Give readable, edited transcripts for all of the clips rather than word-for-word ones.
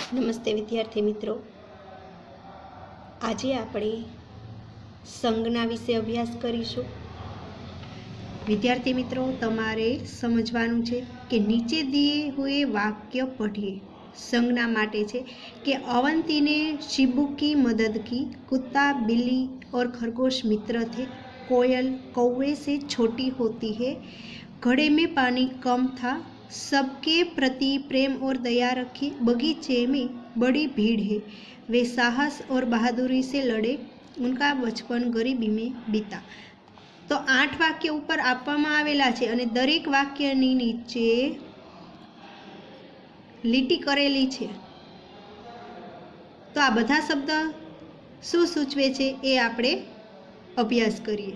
નમસ્તે વિદ્યાર્થી મિત્રો, આજે આપણે સંજ્ઞા વિશે અભ્યાસ કરીશું। વિદ્યાર્થી મિત્રો, તમારે સમજવાનું છે કે નીચે दिए हुए वाक्य पढ़िए। संज्ञा माटे छे कि अवंती ने शिबू की मदद की। कुत्ता, बिल्ली और खरगोश मित्र थे। कोयल कौवे से छोटी होती है। घड़े में पानी कम था। सबके प्रति प्रेम और दया रखी। बगीचे में बड़ी भीड़ है। वे साहस और बहादुरी से लड़े। उनका बचपन गरीबी में बीता। तो 8 वाक्य ऊपर आपवामां आवेला छे अने दरेक वाक्यनी नीचे લીટી કરેલી છે। તો આ બધા શબ્દ શું સૂચવે છે એ આપણે અભ્યાસ કરીએ।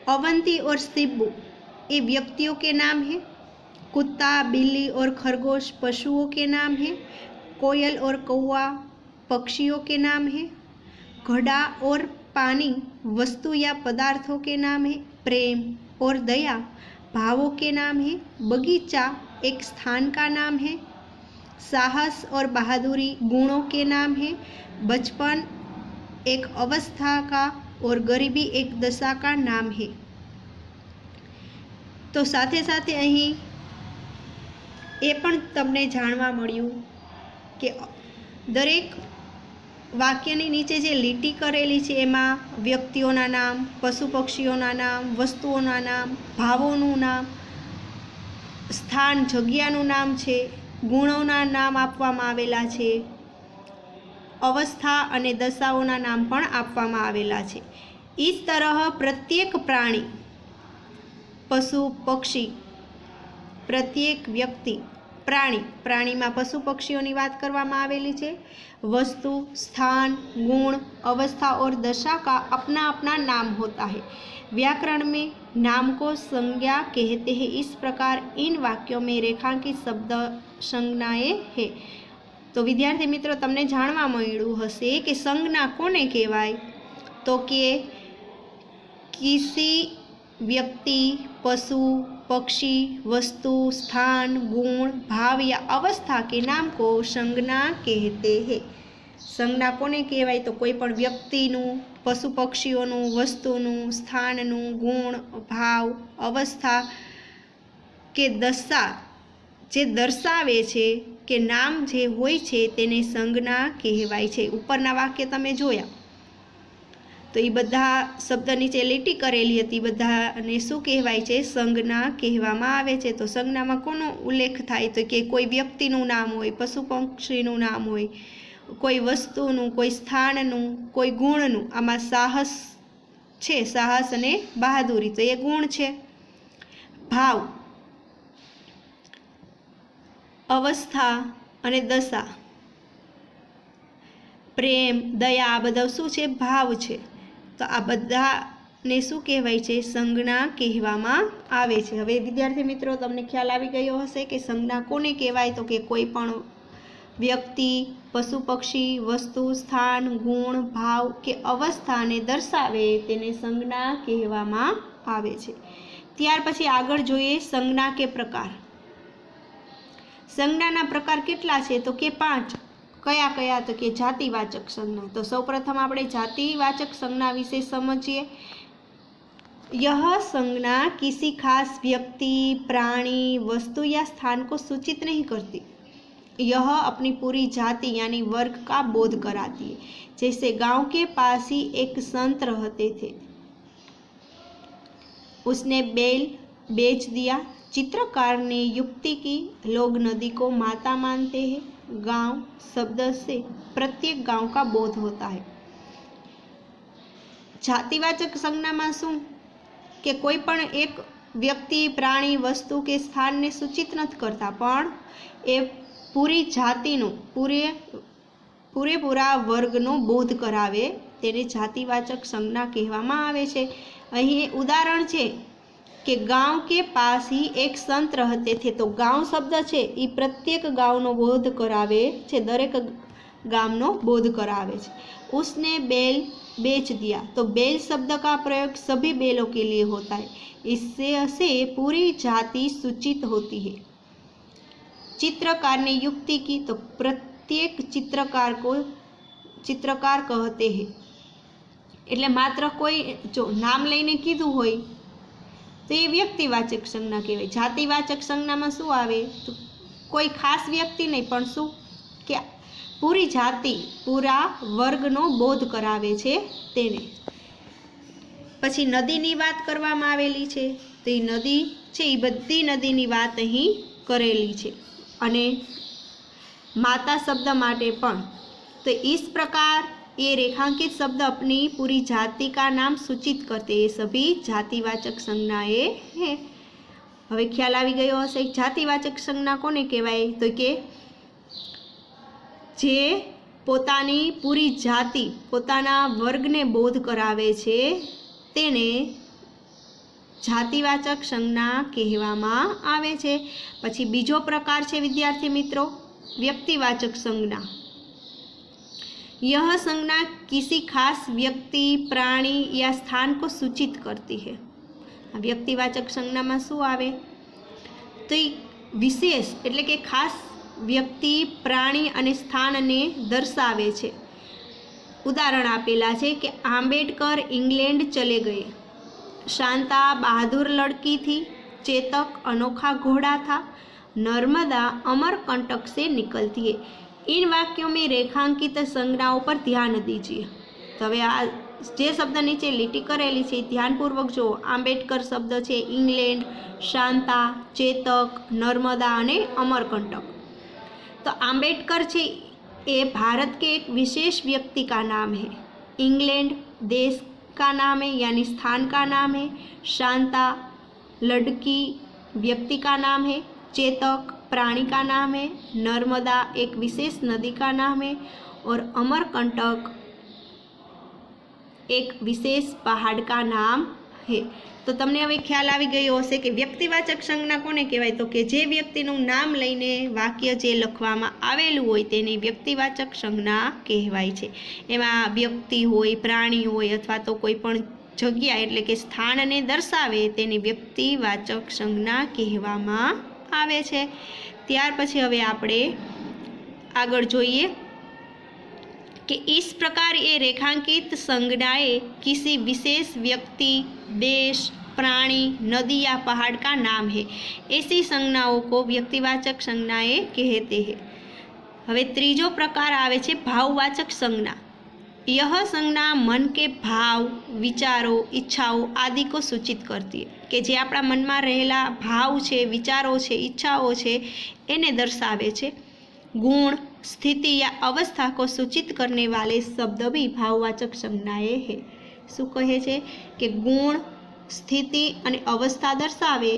अवंती और शिबू ये व्यक्तियों के नाम हैं। कुत्ता, बिल्ली और खरगोश पशुओं के नाम हैं। कोयल और कौवा पक्षियों के नाम हैं। घड़ा और पानी वस्तु या पदार्थों के नाम है। प्रेम और दया भावों के नाम है। बगीचा एक स्थान का नाम है। साहस और बहादुरी गुणों के नाम है। बचपन एक अवस्था का और गरीबी एक दशा का नाम है। तो साथे साथे अहीं ए पण तमने जाणवा मळ्युं के दरेक वाक्यनी नीचे जे લીટી करेली छे एमां व्यक्तिओना नाम, पशु पक्षीओना नाम, वस्तुओना नाम, भावोनुं नाम, स्थान जग्यानुं नाम छे, गुणोना नाम आपवामां आवेला छे, अवस्था अने दशाओना नाम पण आपवामां आवेला छे। इस तरह प्रत्येक प्राणी, पशु पक्षी, प्रत्येक व्यक्ति, प्राणी में पशु पक्षीओं की बात करवामां आवेली छे। वस्तु, स्थान, गुण, अवस्था और दशा का अपना अपना नाम होता है। व्याकरण में नाम को संज्ञा कहते हैं। इस प्रकार इन वाक्यों में रेखांकित शब्द संज्ञाएं है। तो विद्यार्थी मित्रों, तमने जाणवा मळ्युं हशे कि संज्ञा कोने कहेवाय, तो कि किसी व्यक्ति, पशु, पक्षी, वस्तु, स्थान, गुण, भाव या अवस्था के नाम को संज्ञा कहते हैं। संज्ञा कोने कहेवाय, तो कोई पण व्यक्तिनुं, पशु पक्षीओनुं, वस्तुनुं, स्थाननुं, गुण, भाव, अवस्था के दशा जे दर्शावे छे के नाम जे होय छे तेने संज्ञा कहेवाय छे। उपरना वाक्य तमे जोया तो ये बधा शब्द नीचे લીટી करेली हती, बधाने शुं कहेवाय छे? संज्ञा कहेवामां आवे छे। तो संज्ञामां कोनो उल्लेख थाय, तो कि कोई व्यक्तिनुं नाम होय, पशु पक्षीनुं नाम होय, कोई वस्तुनुं, कोई स्थाननुं, कोई गुणनुं। आमां साहस छे, साहस अने बहादुरी, तो ये गुण छे। भाव, अवस्था अने दशा, प्रेम, दया, आ बधा शुं छे? भाव छे। तो आ बधाने शुं कहेवाय छे? संज्ञा कहेवामां आवे छे। हवे विद्यार्थी मित्रों, तमने ख्याल आवी गयो हशे कि संज्ञा कोने कहेवाय, तो कि कोई पण व्यक्ति, पशु पक्षी, वस्तु, स्थान, गुण, भाव के अवस्था ने दर्शावे तेने संज्ञा कहेवामां आवे छे। त्यार पछी आगळ जोईए संज्ञा के प्रकार। संज्ञाना प्रकार केटला छे? तो कि 5। कया कया? तो कि जातिवाचक संज्ञा। तो सौप्रथम આપણે जातिवाचक संज्ञा विषय समझिए। यह संज्ञा किसी खास व्यक्ति, प्राणी, वस्तु या स्थान को सूचित नहीं करती। यह अपनी पूरी जाति यानी वर्ग का बोध कराती है। जैसे गांव के पास ही एक संत रहते थे, उसने बैल बेच दिया। चित्रकार ने युक्ति की, लोग नदी को माता मानते हैं। गांव शब्द से प्रत्येक गांव का बोध होता है। जातिवाचक संज्ञा में शुं कि कोई पण एक व्यक्ति, प्राणी, वस्तु के स्थान ने सूचित नहीं करता, पण ए पूरी जातिनो, पूरेपूरा वर्गनो बोध करावे तेने जातिवाचक संज्ञा कहेवामां आवे छे। अहीं उदाहरण छे कि गांव के पास ही एक संत रहते थे। तो गांव शब्द छे ई प्रत्येक गांवनो बोध करावे छे, दरेक गामनो बोध करावे छे। उसने बैल बेच दिया, तो बैल शब्द का प्रयोग सभी बैलों के लिए होता है। इससे पूरी जाति सूचित होती है। चित्रकार ने युक्ति की, तो प्रत्येक चित्रकार कहते हैं। એટલે માત્ર કોઈ જો નામ લઈને કીધું હોય તો એ વ્યક્તિવાચક સંજ્ઞા કહેવાય। જાતિવાચક સંજ્ઞામાં શું આવે તો કોઈ ખાસ વ્યક્તિ નહીં પણ શું કે પૂરી જાતિ પૂરા વર્ગનો બોધ કરાવે છે તેને। પછી નદીની વાત કરવામાં આવેલી છે તો એ નદી છે એ બધી નદીની વાત અહીં કરેલી છે। અને માતા શબ્દ માટે પણ तो इस प्रकार ये रेखांकित शब्द अपनी पूरी जाति का नाम सूचित करते हैं। ये सभी जातिवाचक संज्ञाएं हैं। હવે ખ્યાલ આવી ગયો હશે જાતિવાચક સંજ્ઞા કોને કહેવાય તો કે જે પોતાની પૂરી જાતિ પોતાના વર્ગને બોધ કરાવે છે તેને જાતિવાચક સંજ્ઞા કહેવામાં આવે છે। પછી બીજો પ્રકાર છે વિદ્યાર્થી મિત્રો વ્યક્તિવાચક संज्ञा। यह संज्ञा किसी खास व्यक्ति प्राणी या स्थान को सूचित करती है। व्यक्तिवाचक संज्ञा में शू आवे तो विशेष एटले के खास व्यक्ति प्राणी अने स्थान ने दर्शावे छे। उदाहरण आपेला छे कि आंबेडकर इंग्लैंड चले गए, शांता बहादुर लड़की थी, चेतक अनोखा घोड़ा था, नर्मदा अमरकंटक से निकलती है। इन वाक्यों में रेखांकित संज्ञाओं पर ध्यान दीजिए। तो हवे आ जे शब्द नीचे લીટી करेली है ध्यानपूर्वक जो आंबेडकर शब्द है इंग्लैंड, शांता, चेतक, नर्मदा अने अमरकंटक। तो आंबेडकर है ये भारत के एक विशेष व्यक्ति का नाम है। इंग्लैंड देश का नाम है यानी स्थान का नाम है। शांता लड़की व्यक्ति का नाम है। चेतक प्राणी का नाम है। नर्मदा एक विशेष नदी का नाम है और अमरकंटक एक विशेष पहाड़ का नाम है। तो तमने हवे ख्याल आवी गयो हशे कि व्यक्तिवाचक संज्ञा कोने कहेवाय तो कि जे व्यक्तिनुं नाम लईने वाक्य जे लखवामां आवेलुं होय तेने व्यक्तिवाचक संज्ञा कहेवाय छे। एमां व्यक्ति होय प्राणी होय अथवा तो कोई पण जग्या एटले के स्थानने दर्शावे तेने व्यक्तिवाचक संज्ञा कहेवामां आवे छे। त्यार पछी हवे आपणे आगळ जोईए कि इस प्रकार ये रेखांकित संज्ञाएं किसी विशेष व्यक्ति देश प्राणी नदी या पहाड़ का नाम है। ऐसी संज्ञाओं को व्यक्तिवाचक संज्ञाएं कहते हैं। हवे त्रीजो प्रकार आवे छे भाववाचक संज्ञा। यह संज्ञा मन के भाव विचारों इच्छाओं आदि को सूचित करती है कि जे आपણા મનમાં રહેલા ભાવ છે વિચારો છે ઈચ્છાઓ છે એને દર્શાવે છે। गुण स्थिति या अवस्था को सूचित करने वाले शब्द भी भाववाचक संज्ञाएं है। शू कहे छे कि गुण स्थिति अने अवस्था दर्शावे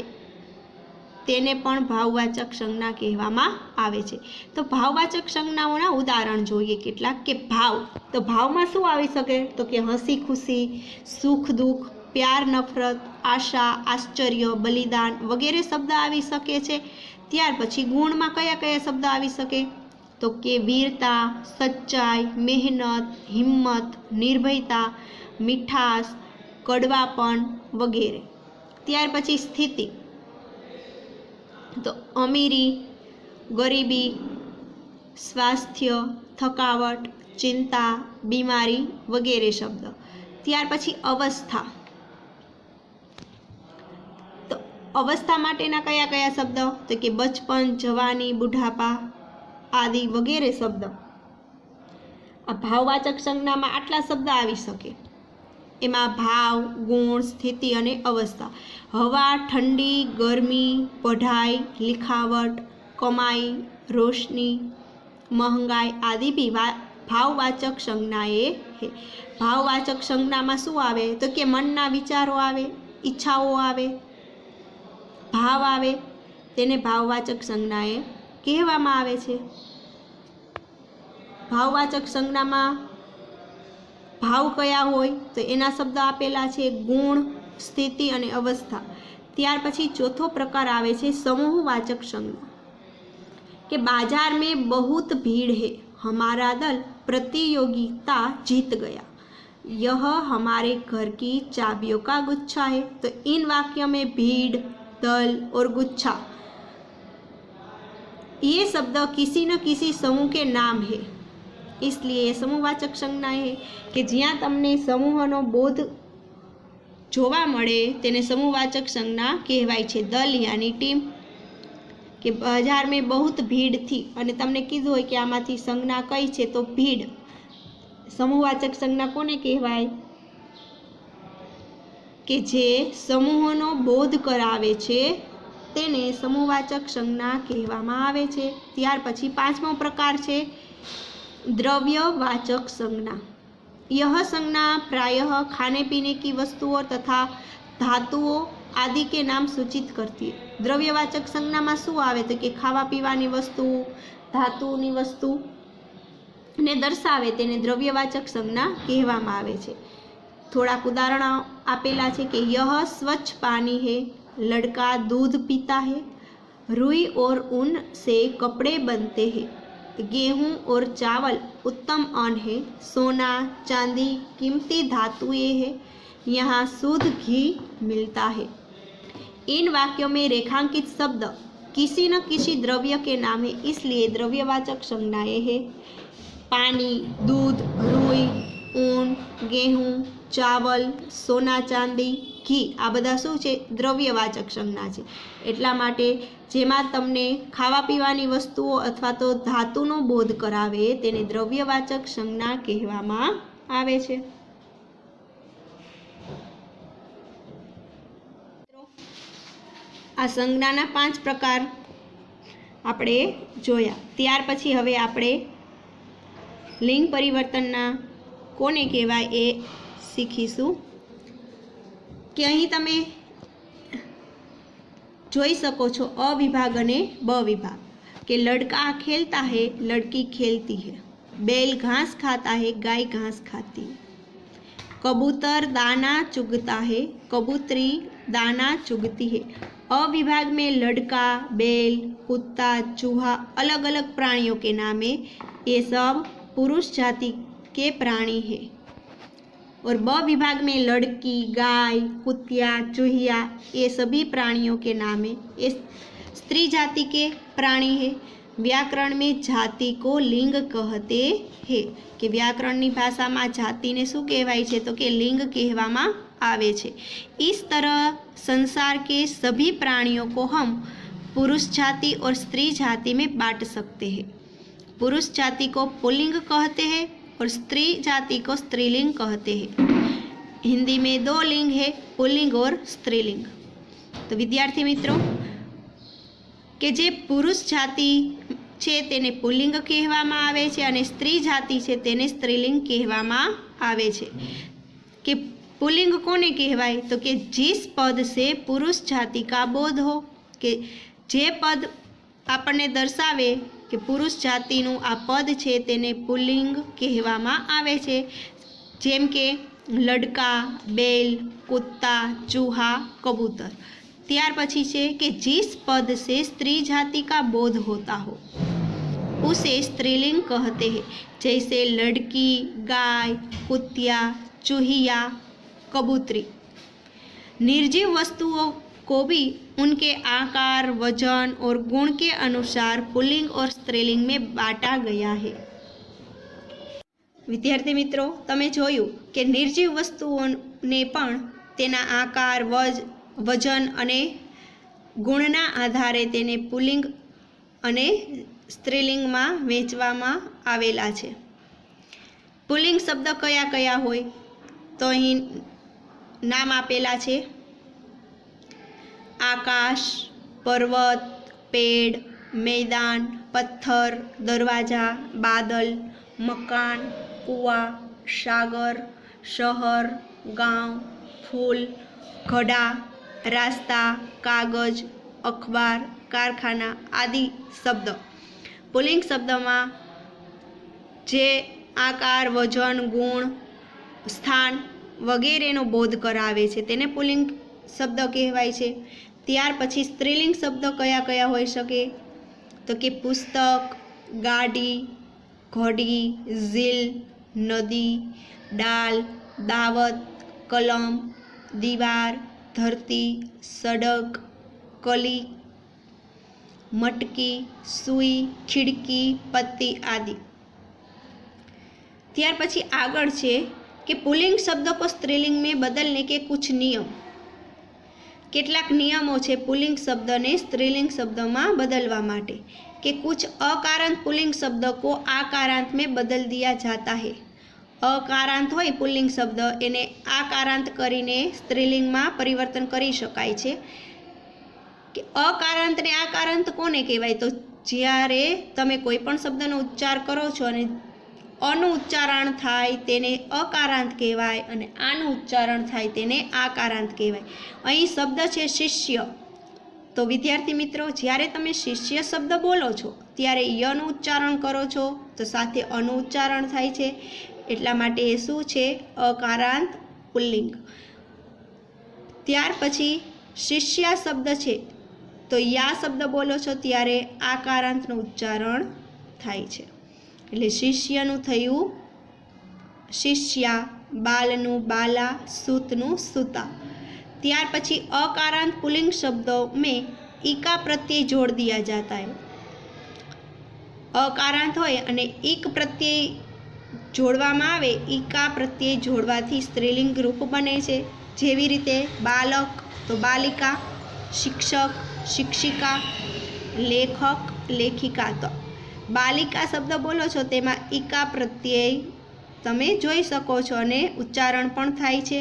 तेने पण भाववाचक संज्ञा कहेवामां आवे छे। तो भाववाचक संज्ञाओना उदाहरण जोईए केटलाक के भाव। तो भावमां शुं आवी शके तो कि हसी खुशी सुख दुख प्यार नफरत आशा आश्चर्य बलिदान वगैरह शब्द आवी शके छे। त्यार पछी गुणमां कया कया शब्द आवी शके तो कि वीरता सच्चाई मेहनत हिम्मत निर्भयता मीठास कड़वापण वगैरह। त्यार पछी स्थिति तो अमीरी गरीबी स्वास्थ्य थकावट चिंता बीमारी वगैरह शब्द। त्यार पछी अवस्था तो अवस्था माटेना कया कया शब्द तो कि बचपन जवानी बुढ़ापा आदि वगैरह शब्द। आ भाववाचक संज्ञा में आटला शब्द आवी शके। एमां भाव गुण स्थिति अने अवस्था हवा ठंडी गर्मी पढ़ाई लिखावट कमाई रोशनी महंगाई आदि भी भाववाचक संज्ञाएं है। भाववाचक संज्ञा में शुं आवे तो कि मनना विचारो आवे इच्छाओ आवे भाव आवे तेने भाववाचक संज्ञाएं कहेवामां आवे छे। भाववाचक संज्ञा में भाव कया होय तो एना शब्द आपेला छे गुण स्थिति अने अवस्था। त्यार पछी चौथो प्रकार आवे छे समूहवाचक संज्ञा कि बाजार में बहुत भीड़ है हमारा दल प्रतियोगिता जीत गया। यह हमारे घर की चाबियों का गुच्छा है। तो इन वाक्यों में भीड़ दल और गुच्छा ये शब्द किसी न किसी समूह के नाम है, इसलिए ये समूहवाचक संज्ञा है कि ज्यां तमने समूहनो बोध जोवा मळे तेने समूहवाचक संज्ञा कहेवाय छे। दल यानी टीम, कि बजार में बहुत भीड़ थी अने तमने कीधुं होय कि आमांथी संज्ञा कई छे तो भीड़। समूहवाचक संज्ञा कोने कहेवाय? कि जे समूहनो बोध करावे छे तेने समूहवाचक संज्ञा कहेवामां आवे छे। त्यार पछी पांचमो प्रकार छे द्रव्यवाचक संज्ञा। यह संज्ञा प्रायः खाने पीने की वस्तुओं तथा धातुओं आदि के नाम सूचित करती है। द्रव्यवाचक संज्ञा में शुं आवे तो कि खावा पीवानी वस्तु, धातुनी वस्तु ने दर्शावे तेने द्रव्यवाचक संज्ञा कहेवामां आवे छे। थोड़ाक उदाहरण आपेला छे कि यह स्वच्छ पानी है, लड़का दूध पीता है, रुई और ऊन से कपड़े बनते हैं, गेहूं और चावल उत्तम अन्न है, सोना चांदी कीमती धातुएं है, यहाँ शुद्ध घी मिलता है। इन वाक्यों में रेखांकित शब्द किसी न किसी द्रव्य के नाम है, इसलिए द्रव्यवाचक संज्ञाएं हैं। पानी, दूध, रुई, ऊन, गेहूं, चावल, सोना चांदी, घी आ बधा शुं छे? द्रव्यवाचक संज्ञा छे। एटला माटे जेमां तमने खावा पीवानी वस्तुओं अथवा तो धातुनो बोध करावे तेने द्रव्यवाचक संज्ञा कहेवामां आवे छे। आ संज्ञाना 5 प्रकार आपणे जोया। त्यार पछी हवे आपणे लिंग परिवर्तनना कोने कहेवाय ए शीखीशुं। कि અહીં તમે જોઈ શકો છો અ વિભાગ અને બ વિભાગ। कि लड़का खेलता है, लड़की खेलती है, बैल घास खाता है, गाय घास खाती है, कबूतर दाना चुगता है, कबूतरी दाना चुगती है। अ विभाग में लड़का, बैल, कुत्ता, चूहा अलग अलग प्राणियों के नाम है। ये सब पुरुष जाति के प्राणी है। और ब विभाग में लड़की, गाय, कुतिया, चूहिया ये सभी प्राणियों के नाम है। ये स्त्री जाति के प्राणी है। व्याकरण में जाति को लिंग कहते हैं। कि व्याकरण की भाषा में जाति ने शू कहवाय छे तो कि लिंग कहवामां आवे छे। इस तरह संसार के सभी प्राणियों को हम पुरुष जाति और स्त्री जाति में बांट सकते हैं। पुरुष जाति को पुल्लिंग कहते हैं और स्त्री जाति को स्त्रीलिंग कहते हैं। हिंदी में 2 लिंग है, पुल्लिंग और स्त्रीलिंग। तो विद्यार्थी मित्रों के जे पुरुष जाति छे तेने पुल्लिंग कहेवामां आवे छे अने स्त्री जाति छे तेने स्त्रीलिंग कहेवामां आवे छे। कि पुल्लिंग कोने कहेवाय तो कि जिस पद से पुरुष जाति का बोध हो। कि जे पद आपने दर्शावे कि पुरुष जातिनुं आ पद छे तेने पुल्लिंग कहेवामां आवे छे। जेम के लड़का, बैल, कुत्ता, चूहा, कबूतर। त्यार पछी छे कि जिस पद से स्त्री जाति का बोध होता हो उसे स्त्रीलिंग कहते हैं। जैसे लड़की, गाय, कुतिया, चूहिया, कबूतरी। निर्जीव वस्तुओं को भी उनके आकार, वजन और गुण के अनुसार पुल्लिंग और स्त्रीलिंग में बांटा गया है। विद्यार्थी मित्रों तमे जोयुं कि निर्जीव वस्तुओने पण तेना आकार, वजन अने गुणना आधारे तेने पुल्लिंग अने स्त्रीलिंग में वहेंचवामां आवेला छे। पुल्लिंग शब्द कया कया होय तो अहीं नाम आपेला छे। आकाश, पर्वत, पेड़, मैदान, पत्थर, दरवाजा, बादल, मकान, कुआ, सागर, शहर, गांव, फूल, घड़ा, रास्ता, कागज, अखबार, कारखाना आदि शब्द पुल्लिंग शब्द में जे आकार, वजन, गुण, स्थान वगैरेनो बोध करावे छे तेने पुल्लिंग शब्द कहेवाय छे। त्यार पछी स्त्रीलिंग शब्द कया कया होई शके तो कि पुस्तक, गाड़ी, घड़ी, झील, नदी, डाल, दावत, कलम, दीवार, धरती, सड़क, कली, मटकी, सुई, खिड़की, पत्ती आदि। ત્યાર પછી આગળ છે કે પુલ્લિંગ શબ્દ को स्त्रीलिंग में बदलने के कुछ नियम। કેટલાક નિયમો છે પુલ્લિંગ શબ્દને સ્ત્રીલિંગ શબ્દમાં બદલવા માટે કે कुछ अकारांत पुल्लिंग शब्द को आकारांत में बदल दिया जाता है। अकारांत હોય પુલ્લિંગ શબ્દ એને આકારાંત કરીને સ્ત્રીલિંગમાં પરિવર્તન કરી શકાય છે। કે અકારાંત ને આકારાંત કોને કહેવાય? તો જ્યારે તમે કોઈ પણ શબ્દનો ઉચ્ચાર કરો છો અને અનું ઉચ્ચારણ થાય તેને અકારાંત કહેવાય અને આનું ઉચ્ચારણ થાય તેને આકારાંત કહેવાય। અહીં શબ્દ છે શિષ્ય। તો વિદ્યાર્થી મિત્રો, જ્યારે તમે શિષ્ય શબ્દ બોલો છો ત્યારે યનું ઉચ્ચારણ કરો છો તો સાથે અનું ઉચ્ચારણ થાય છે, એટલા માટે એ શું છે? અકારાંત પુલ્લિંગ। ત્યાર પછી શિષ્યા શબ્દ છે તો યા શબ્દ બોલો છો ત્યારે આકારાંતનું ઉચ્ચારણ થાય છે, એટલે શિષ્યનું થયું शिष्या, बालनु बाला, सूतनु सूता। त्यार पछी अकारांत पुल्लिंग शब्दों में ईका प्रत्यय जोड़ दिया जाता है। अकारांत होय अने ईक प्रत्यय जोड़वामां आवे, ईका प्रत्यय जोड़वाथी स्त्रीलिंग रूप बने छे। जेवी रीते बालक तो बालिका, शिक्षक शिक्षिका, लेखक लेखिका। तो बालिका शब्द बोलो छो तेमां ईका प्रत्यय તમે જોઈ શકો છો અને ઉચ્ચારણ પણ થાય છે।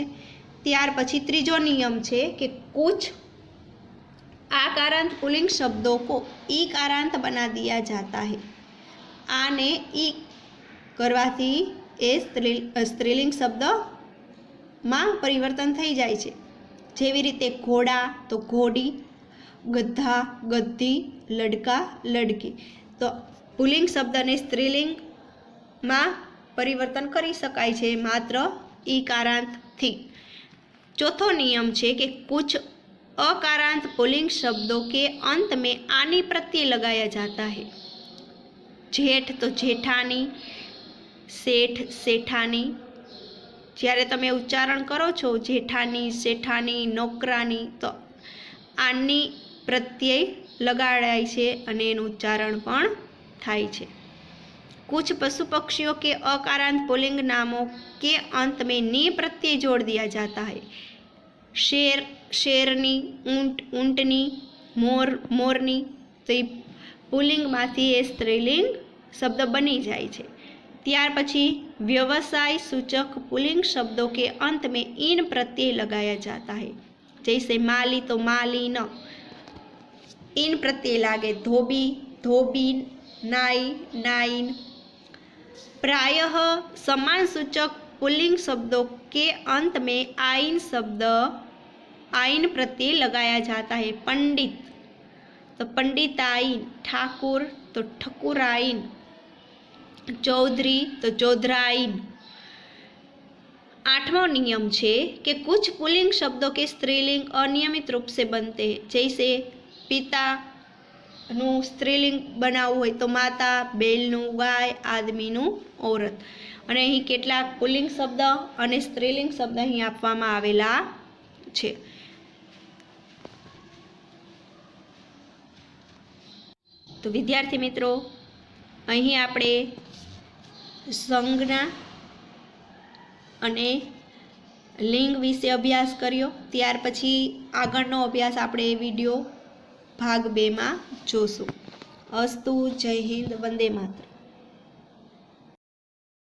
ત્યાર પછી ત્રીજો નિયમ છે કે कुछ आकारांत पुल्लिंग शब्दों को ईकारांत बना दिया जाता है। आने ई करवाथी ए स्त्रीलिंग शब्द में परिवर्तन थई जाय छे। जेवी रीते घोड़ा तो घोड़ी, गधा गद्दी, लड़का लड़की। तो पुल्लिंग शब्द ने स्त्रीलिंग में परिवर्तन करी शकाय छे मात्र ईकारांत थी। चौथो नियम छे कि कुछ अकारांत पुल्लिंग शब्दों के अंत में आनी प्रत्यय लगाया जाता है। जेठ तो जेठानी, सेठ सेठानी। ज्यारे तमे उच्चारण करो छो जेठानी सेठानी नौकरानी तो आनी प्रत्यय लगाड़ाय छे अने एनुं उच्चारण पण थाय छे। कुछ पशु पक्षियों के अकारांत पुल्लिंग नामों के अंत में नी प्रत्यय जोड़ दिया जाता है। शेर शेरनी, ऊंट ऊंटनी, मोर मोरनी। तो ये पुल्लिंग मांथी ए स्त्रीलिंग शब्द बनी जाय छे। त्यार पछी व्यवसाय सूचक पुल्लिंग शब्दों के अंत में इन प्रत्यय लगाया जाता है। जैसे माली तो मालीन, इन प्रत्यय लागे। धोबी धोबीन, नाई नाइन। प्रायः समान सूचक पुल्लिंग शब्दों के अंत में आइन शब्द आइन प्रत्यय लगाया जाता है। पंडित तो पंडिताइन, ठाकुर तो ठकुराइन, चौधरी तो चौधराइन। आठवां नियम छे कि कुछ पुल्लिंग शब्दों के स्त्रीलिंग अनियमित रूप से बनते हैं। जैसे पिता નું સ્ત્રીલિંગ બનાવવું હોય તો માતા, બેલનું ગાય, આદમીનું औरत। અને અહીં કેટલાક પુલ્લિંગ શબ્દ અને સ્ત્રીલિંગ શબ્દ અહીં આપવામાં આવેલા છે। તો વિદ્યાર્થી મિત્રો, અહીં આપણે સંજ્ઞા અને લિંગ વિશે અભ્યાસ કર્યો। ત્યાર પછી આગળનો અભ્યાસ આપણે વિડીયો भाग 2 में जोशुं। अस्तु। जय हिंद। वंदे मातरम।